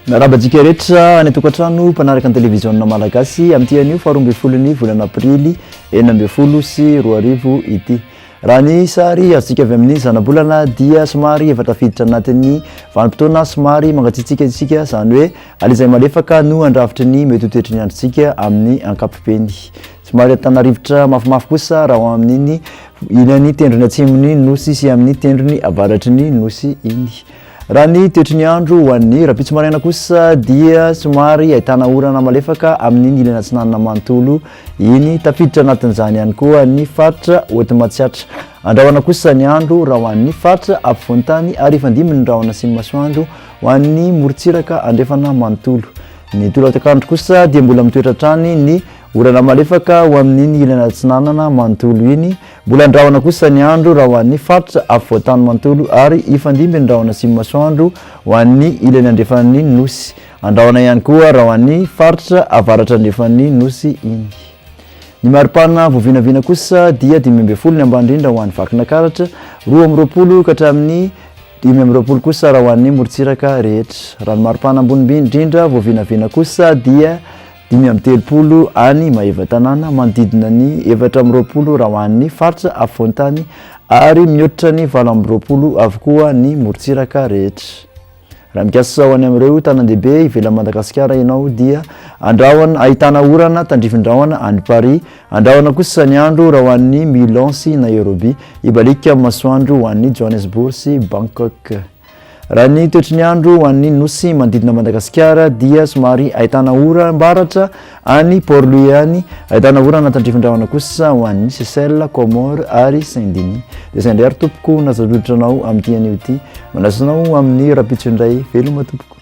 Narabantsika rehetra any tokantrano mpanaraka ny televizionna malagasy amin'ity anio faharoa ambin'ny folon'ny volana aprily 2024 ity. Raha ny sary azontsika avy amin'ny zanabolana dia somary efa tafiditra anatin'ny vanim-potoana somary mangatsiatsika isika, izany hoe alizay malefaka no andravitra ny mety ho toetry ny androntsika amin'ny ankapobeny. Somary antanarivotra mafimafy kosa raha ho amin'iny ilany tendrony atsimony nosy sy amin'ny tendrony avaratry ny nosy iny. Raha ny toetry ny andro ho an'ny rapitso maraina kosa dia somary ahitana orana malefaka amin'ny ilany atsinanana manontolo iny, tafiditra anatin'izany ihany koa ny faritra Hoto-Matsiatra. Andrahoana kosa ny andro raha ho an'ny faritra afovoan-tany ary ifandimby ny rahona sy ny masoandro ho an'ny morontsiraka andrefana manontolo. Ny torotakandro kosa dia mbola mitoetra hatrany ny orana malefaka ho amin'ny ilany atsinanana manontolo iny. Mbola andrahoana kosa ny andro raha ho an'ny faritra afovoan-tany manontolo ary ifandimby ny rahona sy ny masoandro ho an'ny ilany andrefan'ny nosy. Andrahoana ihany koa raha ho an'ny faritra avaratra andrefan'ny nosy iny. Ny maripana voavinavina kosa dia 5 ny ambany indrindra ho an'ny vakinankaratra, 20 ka hatramin'ny 5 kosa raha ho an'ny morontsiraka rehetra. Raha ny maripana ambony indrindra voavinavina kosa dia 5 any Maheva-Tanàna, manodidina ny 4 raha ho an'ny faritra afovoan-tany ary mihoatra ny 20 avokoa ny morontsiraka rehetra. Raha mikasa ho any amin'ireo tanan-dehibe ivelan'i Madagasikara ianao dia andrahoana ahitana orana tandrifin-drahona any Paris, andrahoana kosa ny andro raha ho an'ny Milan sy Nairobi, ibalika masoandro ho an'ny Johannesburg sy Bangkok. Raha ny toetry ny andro ho an'ny nosy manodidina Madagasikara dia somary ahitana oram-baratra any Port-Louis any, ahitana orana tandrifin-drahona kosa ho an'ny Seychelles, Comores ary Saint-Denis. Dia izay indray ary tompoko nazadoditranao amin'ity anio ity, manasanao amin'ny rapitso indray veloma tompoko.